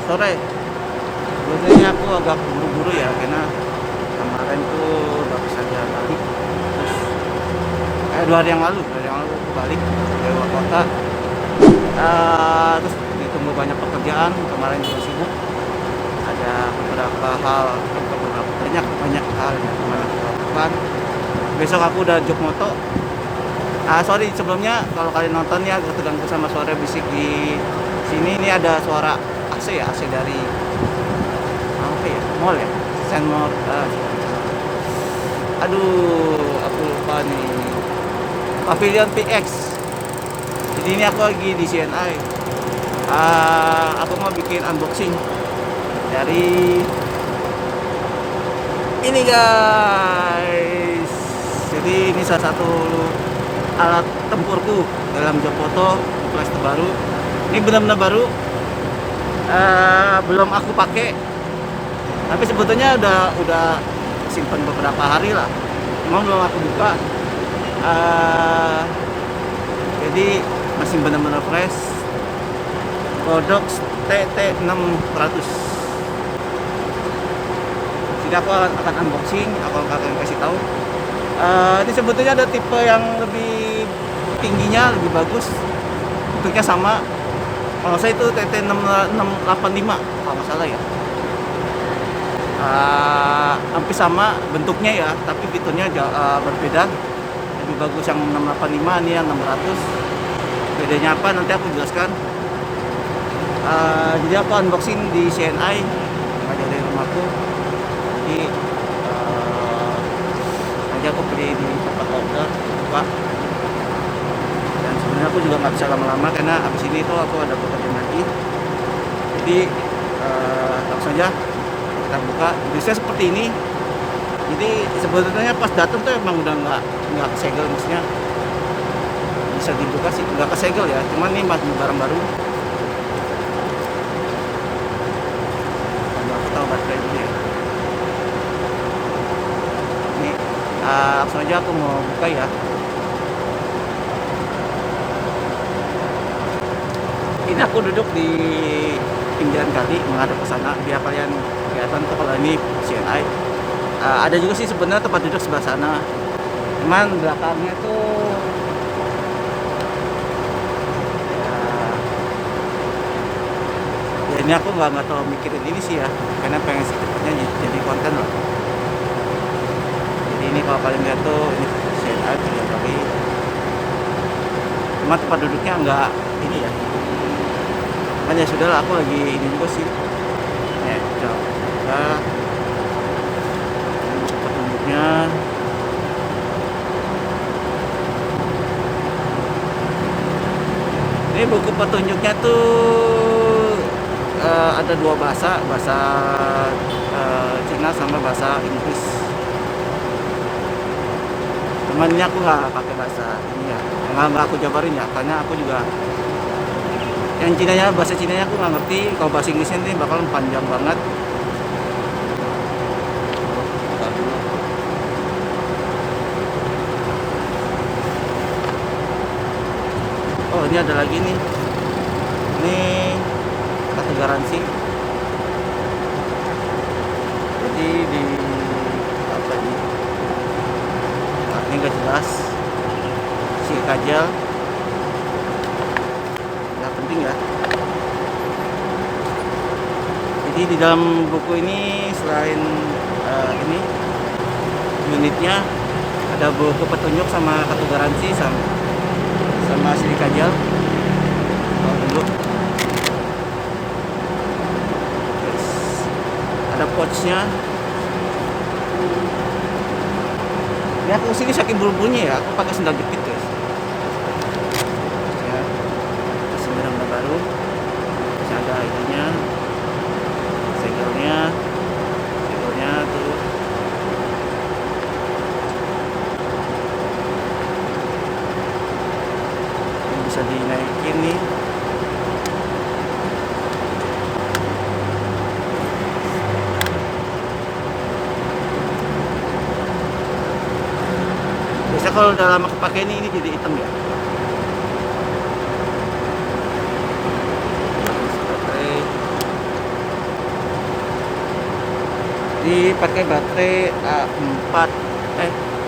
sore. Biasanya aku agak buru-buru ya karena kemarin tuh baru saja balik. Terus 2 hari yang lalu aku balik dari luar kota. Terus ditunggu banyak pekerjaan, kemarin juga sibuk. Ada beberapa hal, banyak hal yang kemarin aku lakukan. Besok aku udah job moto. Sorry sebelumnya kalau kalian nonton ya agak terganggu sama suara bisik di sini. Ini ada suara AC ya, AC dari apa ya, mall ya, Sen Mall. Aduh, aku lupa nih. Pavilion PX. Jadi ini aku lagi di CNI. Aku mau bikin unboxing dari ini guys. Jadi ini salah satu alat tempurku dalam job foto kelas terbaru. Ini benar-benar baru, belum aku pakai, tapi sebetulnya udah simpan beberapa hari lah, emang belum aku buka. Jadi masih benar-benar fresh. Godox TT600. Jadi aku akan unboxing, aku akan kasih tahu. Ini sebetulnya ada tipe yang lebih tingginya, lebih bagus, bentuknya sama. Kalau saya itu TT685 kalau nggak salah ya. Hampir sama bentuknya ya, tapi fiturnya berbeda. Lebih bagus yang 685, ini yang 600. Bedanya apa nanti aku jelaskan. Jadi aku unboxing di CNI, nggak jauh dari rumahku. Jadi nanti aku beli di tempat order buka. Dan sebenarnya aku juga nggak bisa lama-lama karena abis ini tuh aku ada pekerjaan lagi. Jadi langsung aja kita buka. Biasanya seperti ini. Jadi sebetulnya pas datang tuh emang udah nggak kesegel, maksudnya bisa dibuka sih, nggak kesegel ya. Cuman ini masih barang baru. Aku tahu baterai dulu ya. Ini langsung aja aku mau buka ya. Ini aku duduk di pinggiran kali menghadap ke sana biar kalian kelihatan tuh kalau ini CNI. Ada juga sih sebenarnya tempat duduk sebelah sana, cuman belakangnya tuh ya ini aku nggak terlalu mikirin ini sih ya, karena pengen secepatnya jadi konten loh. Jadi ini kalau kalian lihat tuh ini CNI pinggiran kali, cuma tempat duduknya nggak ini ya. Kan ya sudah lah, aku lagi ini juga sih. Ya, coba petunjuknya. Ini buku petunjuknya tuh ada 2 bahasa Cina sama bahasa Inggris. Cuman ini aku nggak pakai bahasa ini ya, nggak aku jabarin ya, karena aku juga yang Cinanya, bahasa Cinanya aku nggak ngerti. Kalau bahasa Inggrisnya ini bakalan panjang banget. Oh ini ada lagi nih, ini kartu garansi. Jadi di apa ini? Ini nggak jelas. Si kajal. Ya. Jadi di dalam buku ini selain ini unitnya, ada buku petunjuk sama kartu garansi sama silik kajal. Tunggu. Terus ada pouchnya. Ini aku sini saking buru-burunya ya, aku pakai sendal jepit guys. Baru masih ada itunya, segelnya tuh. Ini bisa dinaikin nih. Biasa kalau udah lama kepake ini jadi hitam ya. Jadi pakai baterai A4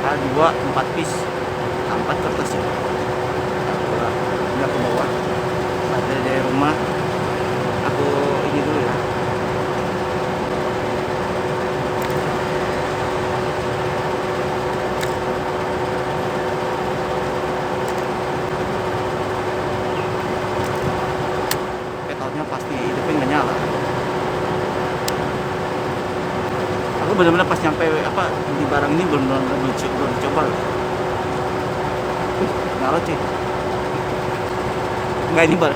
A2 4 piece, A4 kertas ya. Udah ke bawah. Ada dari rumah. Aku ini dulu ya. Ketotnya pasti hidupnya nggak nyala. Aku benar-benar pas nyampe di barang ini belum dicoba loh. Nyala cuy. Enggak ini bar.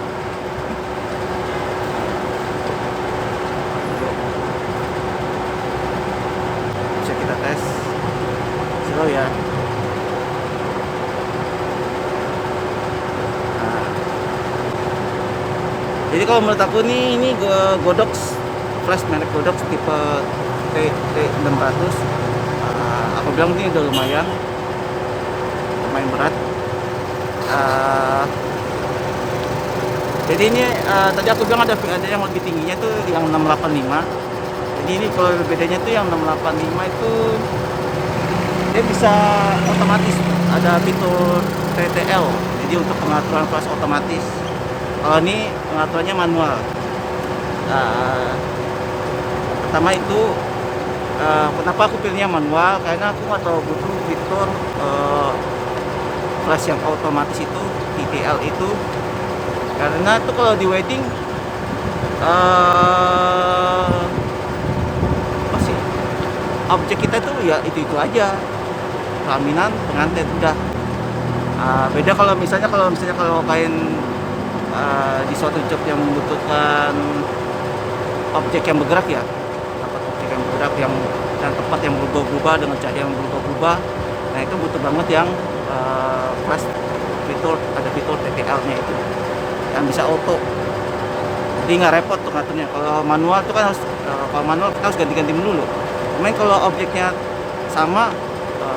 Bisa kita tes. Slow ya. Nah. Jadi kalau menurut aku nih ini Godox flash merek Godox tipe T600. Aku bilang ini udah lumayan berat. Jadi ini tadi aku bilang ada yang lebih tingginya tuh yang 685. Jadi ini kalau bedanya tuh yang 685 itu dia bisa otomatis, ada fitur TTL. Jadi untuk pengaturan flash otomatis. Kalau ini pengaturannya manual. Pertama itu kenapa aku pilihnya manual, karena aku nggak tahu butuh fitur flash yang otomatis itu, TTL itu, karena tuh kalau di wedding apa sih, objek kita tuh ya itu aja, pelaminan, pengantin, udah. Beda kalau misalnya kain di suatu job yang membutuhkan objek yang bergerak ya, dapat objek yang bergerak yang tempat yang berubah-ubah dengan cahaya yang berubah-ubah. Nah itu butuh banget yang flash fitur, ada fitur TTL-nya itu yang bisa auto, jadi nggak repot tuh ngaturnya. Kalau manual tuh kan harus kita harus ganti-ganti menu loh. Cuman kalau objeknya sama,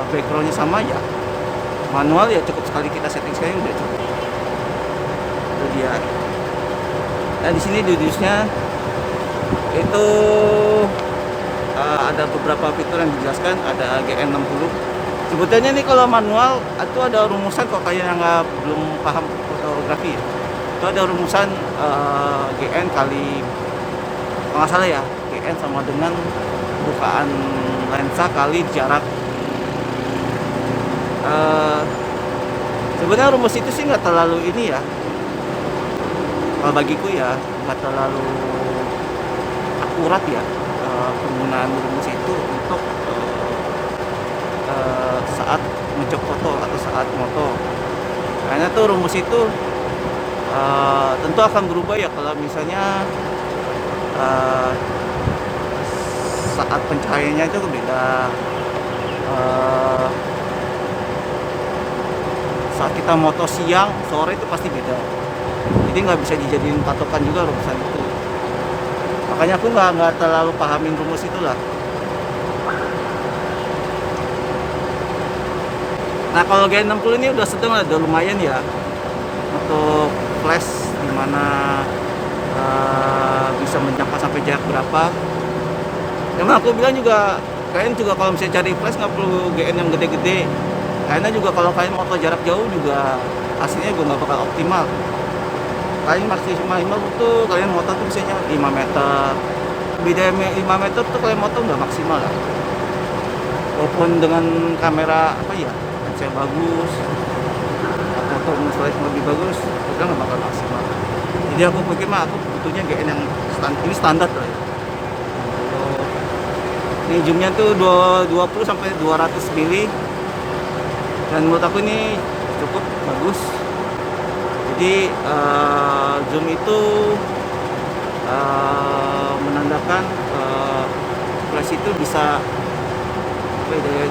backgroundnya sama ya manual ya cukup sekali kita setting sekali udah cukup. Itu dia. Nah di sini dudusnya itu ada beberapa fitur yang dijelaskan, ada GN60. Sebetulnya nih kalau manual itu ada rumusan, kalau kalian yang belum paham fotografi ya, itu ada rumusan GN kali, kalau nggak salah ya, GN sama dengan bukaan lensa kali jarak. Sebenarnya rumus itu sih nggak terlalu ini ya, kalau bagiku ya nggak terlalu akurat ya, penggunaan rumus itu untuk saat mencoba foto atau saat moto. Karena tuh rumus itu tentu akan berubah ya kalau misalnya saat pencahayaannya itu beda, saat kita moto siang, sore itu pasti beda. Jadi nggak bisa dijadiin patokan juga rumusan itu. Makanya aku nggak terlalu pahamin rumus itulah. Nah kalau G60 ini udah sedang, udah lumayan ya untuk flash, dimana bisa menjangkau sampai jarak berapa. Emang aku bilang juga, kalian juga kalau misalnya cari flash nggak perlu GN yang gede-gede, karena juga kalau kalian moto jarak jauh juga hasilnya juga nggak bakal optimal. Kalian maksimal itu kalian moto tuh misalnya 5 meter, beda 5 meter tuh kalian moto nggak maksimal lah. Walaupun dengan kamera saya bagus, foto misalnya lebih bagus, udah nggak bakal maksimal. Jadi aku pikir aku butuhnya GN yang ini standar lah ya. Ini zoomnya tuh 20 sampai 200 mili, dan menurut aku ini cukup bagus. Jadi zoom itu menandakan flash itu bisa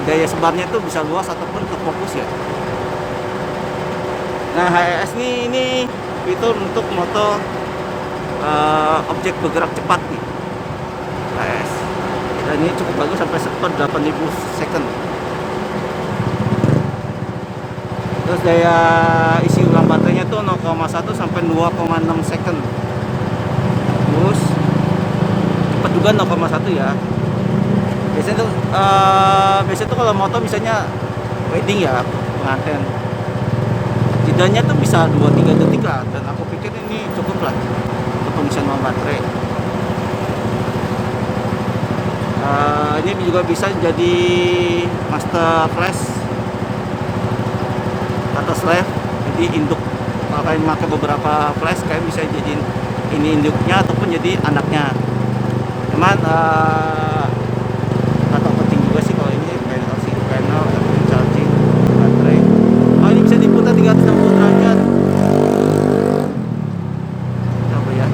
daya sebarnya itu bisa luas ataupun terfokus ya. Nah HES ini fitur untuk moto objek bergerak cepat nih, HES, dan ini cukup bagus sampai 8.000 second. Terus daya isi ulang baterainya tuh 0,1 sampai 2,6 second. Terus cepat juga 0,1 ya. Biasanya tuh kalau moto misalnya wedding ya, pengantin, jedanya tuh bisa 2-3 detik lah, dan aku pikir ini cukup lah untuk pengisian baterai. Ini juga bisa jadi master flash atau slave, jadi induk. Kalau kalian pakai beberapa flash, kalian bisa jadiin ini induknya ataupun jadi anaknya. Cuman atau penting juga sih kalau ini panel LCD panel ataupun charging baterai. Oh, ini bisa diputar 360 derajat. Coba ya.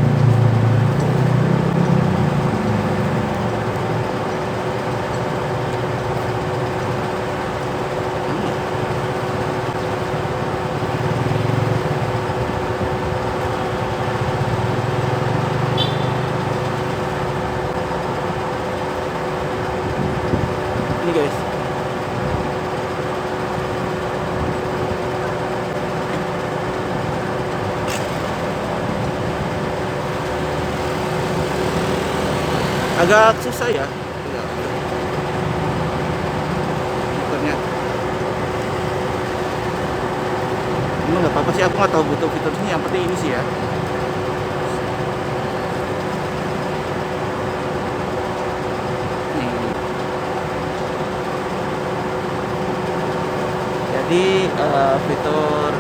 Ini guys, agak susah ya fiturnya. Emang nggak apa-apa sih, aku nggak tahu butuh fitur ini, yang penting ini sih ya. Nih. Jadi fitur,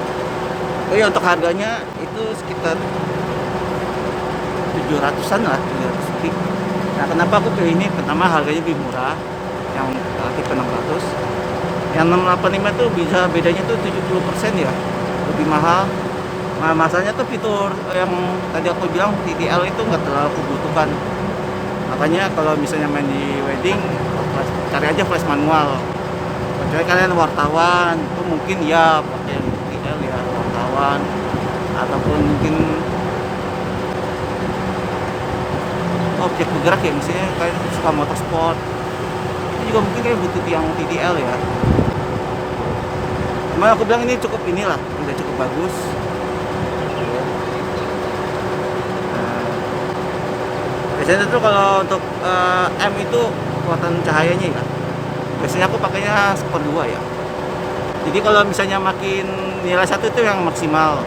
oh ya, untuk harganya itu sekitar 700-an lah, 700 lebih. Nah, kenapa aku pilih ini? Pertama, harganya lebih murah, yang tipe 600. Yang 685 tuh bisa bedanya tuh 70% ya, lebih mahal. Nah, masalahnya tuh fitur yang tadi aku bilang TTL itu nggak terlalu aku butuhkan. Makanya kalau misalnya main di wedding, cari aja flash manual. Kecuali kalian wartawan, itu mungkin ya pakai TTL ya, wartawan, ataupun mungkin objek bergerak ya, misalnya kalian suka motorsport, itu juga mungkin kayak butuh yang TTL ya. Cuma aku bilang ini cukup, inilah udah cukup bagus. Nah, biasanya tuh kalau untuk M itu kekuatan cahayanya ya, biasanya aku pakainya 1/2 ya. Jadi kalau misalnya makin nilai 1 itu yang maksimal,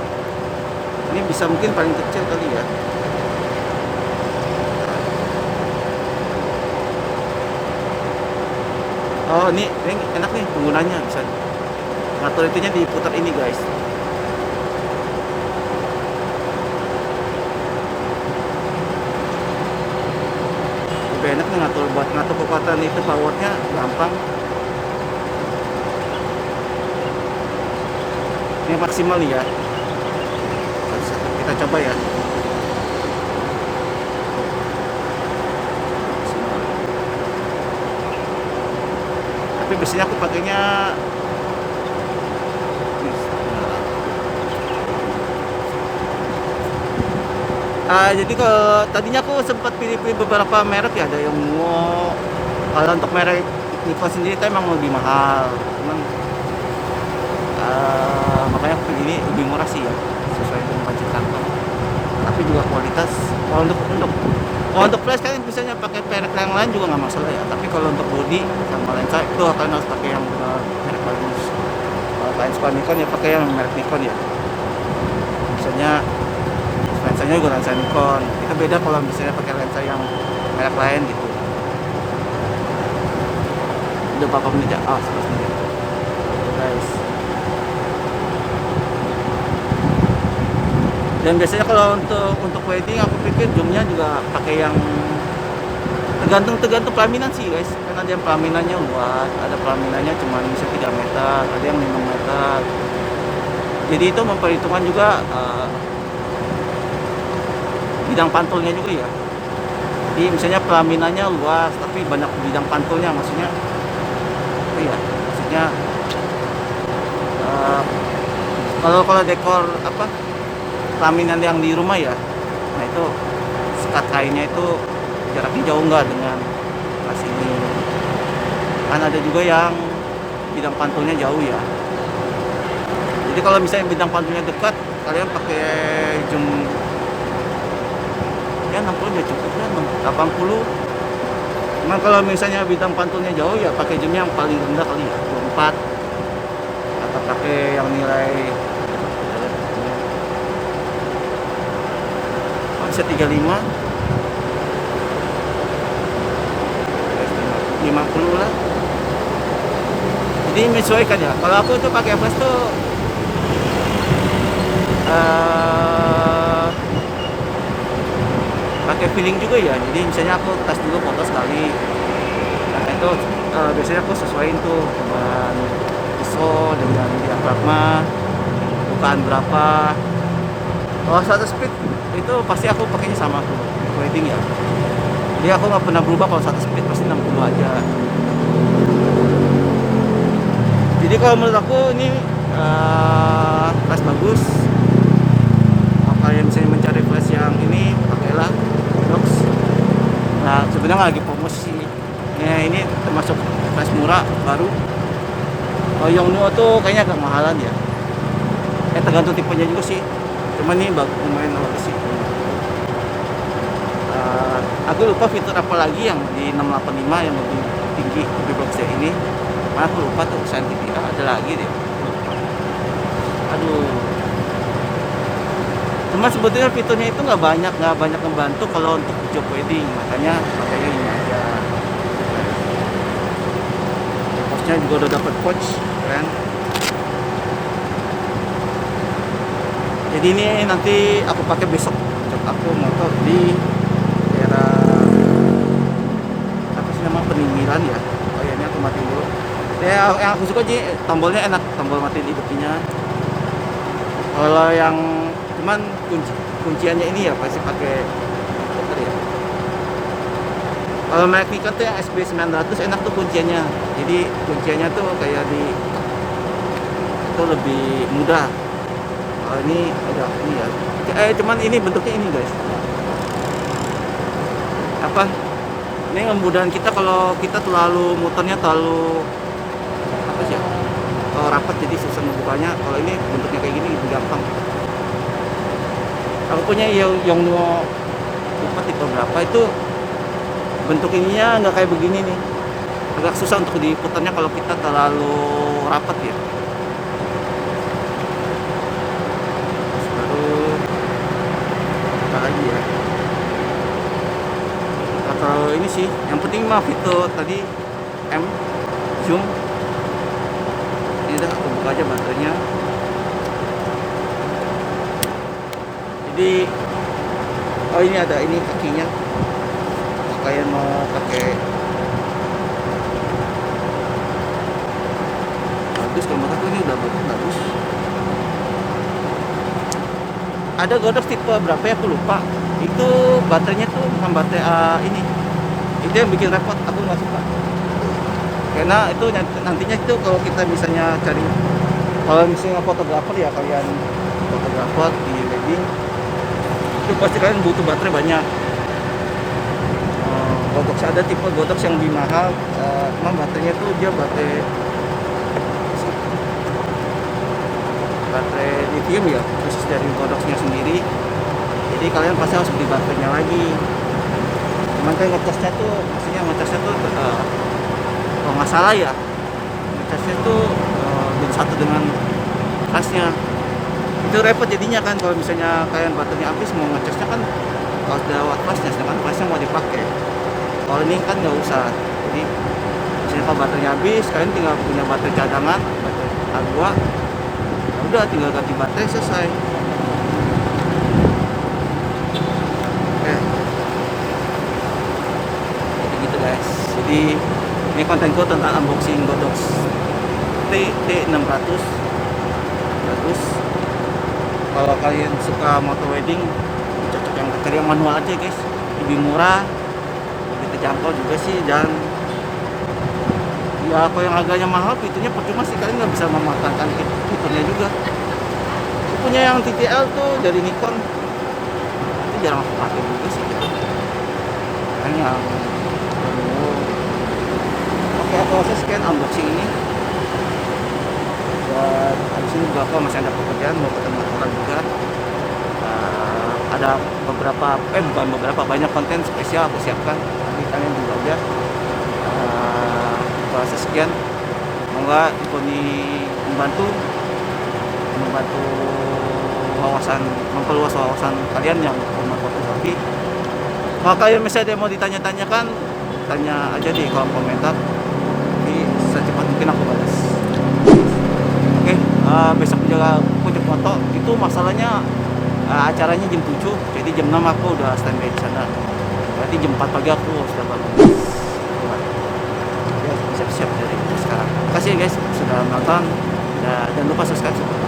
ini bisa mungkin paling kecil kali ya. Oh, ini enak nih penggunanya, bisa ngatur itunya diputar ini guys. Lebih enak nih ngatur, buat ngatur kekuatan itu, powernya gampang. Ini maksimal nih ya. Kita coba ya. Tapi biasanya aku pakainya jadi kalau tadinya aku sempat pilih-pilih beberapa merek ya, ada yang Nuo. Kalau untuk merek Nikon sendiri itu emang lebih mahal, cuman makanya aku pilih ini lebih murah sih ya, sesuai dengan budget kantong. Tapi juga kualitas, kalau untuk flash kalian misalnya pakai merek yang lain juga nggak masalah ya. Tapi kalau untuk body sama lensa itu kalian harus pakai yang merek bagus. Kalau kalian suka Nikon ya pakai yang merek Nikon ya. Misalnya lensanya juga lensa Nikon. Itu beda kalau misalnya pakai lensa yang merek lain gitu. Udah berapa menit ya? 11 menit. Guys. Dan biasanya kalau untuk wedding aku pikir zoomnya juga pakai yang tergantung pelaminan sih guys. Kan ada yang pelaminannya luas, ada pelaminannya cuma bisa 3 meter, ada yang 5 meter. Jadi itu memperhitungkan juga bidang pantulnya juga ya. Jadi misalnya pelaminannya luas tapi banyak bidang pantulnya, maksudnya maksudnya kalau dekor apa pelaminan yang di rumah ya, nah itu sekat kainnya itu jaraknya jauh nggak dengan pas ini. Kan ada juga yang bidang pantulnya jauh ya. Jadi kalau misalnya bidang pantulnya dekat, kalian pakai zoom ya 60 udah cukup ya, 80 Cuman kalau misalnya bintang pantulnya jauh ya pakai jam yang paling rendah kali ya 24, atau pakai yang nilai bisa 35, 50 lah. Jadi menyesuaikan ya. Kalau aku tuh pakai flash tuh pakai feeling juga ya. Jadi misalnya aku tes dulu foto sekali, nah itu biasanya aku sesuaiin tuh dengan ISO dengan diafragma, bukaan berapa. Kalau shutter speed itu pasti aku pakainya sama tuh wedding ya. Jadi aku nggak pernah berubah, kalau shutter speed pasti 60 aja. Jadi kalau menurut aku ini flash bagus. Kalian misalnya mencari flash yang ini, pakailah Godox. Nah sebenarnya lagi promosi. Ya ini termasuk flash murah baru. Kalau yang Nuo tuh kayaknya agak mahalan ya. Tergantung tipenya juga sih. Cuman ini lumayan bagus sih. Aku lupa fitur apa lagi yang di 685 yang lebih tinggi, lebih bagus dari ini. Mana aku lupa tuh, scientific ada lagi deh. Aduh. Cuma sebetulnya fiturnya itu nggak banyak membantu kalau untuk job wedding, makanya pakainya ini aja. Pouchnya juga udah dapat pouch, kan? Jadi ini nanti aku pakai besok. Job aku motor di daerah apa sih nama, Peninggiran ya. Oh ya, ini aku matiin dulu. Yang aku suka sih tombolnya enak, tombol matiin hidupnya. Kalau yang cuman kunciannya ini ya pasti pakai puter ya. Kalau merek Nikon tuh yang SB900 enak tuh kunciannya. Jadi kunciannya tuh kayak itu lebih mudah. Kalau ini agak ini ya. Cuman ini bentuknya ini guys. Apa? Ini memudahkan kita kalau kita muternya terlalu apa sih ya? Kalau rapat jadi susah membukanya. Kalau ini bentuknya kayak gini lebih gampang. Aku punya Yongnuo, lupa tipe berapa itu, bentuk ininya nggak kayak begini nih, agak susah untuk diputarnya kalau kita terlalu rapat ya. Baru apa lagi ya, atau ini sih yang penting mah fitur tadi zoom. Ini udah aku buka aja baterainya. Jadi ini ada ini kakinya. Kalian mau pakai bagus, kalau menurut aku ini udah bagus. Ada Godox tipe berapa ya aku lupa. Itu baterainya tuh bukan baterai ini. Itu yang bikin repot, aku nggak suka. Karena itu nantinya itu kalau kita misalnya cari, kalau misalnya fotografer ya, kalian fotografer di wedding itu pasti kalian butuh baterai banyak. Godox ada tipe Godox yang lebih mahal, cuma baterainya tuh dia baterai lithium ya, khusus dari Godoxnya sendiri. Jadi kalian pasti harus beli baterainya lagi. Cuman kan ngecasnya tuh, maksudnya ngecasnya tuh kalau nggak salah ya, ngecasnya tuh satu dengan flashnya. Itu repot jadinya kan, kalau misalnya kalian baterainya habis mau ngecasnya kan harus lewat flashnya, sedangkan flashnya mau dipakai. Kalau ini kan nggak usah. Jadi misalnya kalau baterainya habis, kalian tinggal punya baterai cadangan, baterai A2, udah tinggal ganti baterai, selesai. Jadi gitu guys. Jadi ini kontenku tentang unboxing Godox T600. Bagus. Kalau kalian suka motor wedding, cocok yang manual aja guys, lebih murah, lebih terjangkau juga sih. Dan ya kalau yang harganya mahal, fiturnya percuma sih, kalian nggak bisa memanfaatkan fiturnya juga. Aku punya yang TTL tuh dari Nikon, itu jarang aku pakai juga sih kan yang oke, aku proses scan unboxing ini. Dan habis ini juga aku masih ada pekerjaan, mau ketemu orang juga. Ada banyak konten spesial aku siapkan, nanti kalian juga aja bahasa sekian. Semoga ini membantu wawasan, memperluas wawasan kalian yang peminat fotografi. Kalau kalian misalnya mau ditanya-tanyakan, tanya aja di kolom komentar. Jadi secepat mungkin aku balas. Oke, besok juga puncak foto itu masalahnya acaranya jam 7, jadi jam 6 aku udah standby di sana. Berarti jam 4 pagi aku sudah bangun. Ya, siap-siap dari sekarang. Terima kasih guys sudah menonton. Dan jangan lupa subscribe.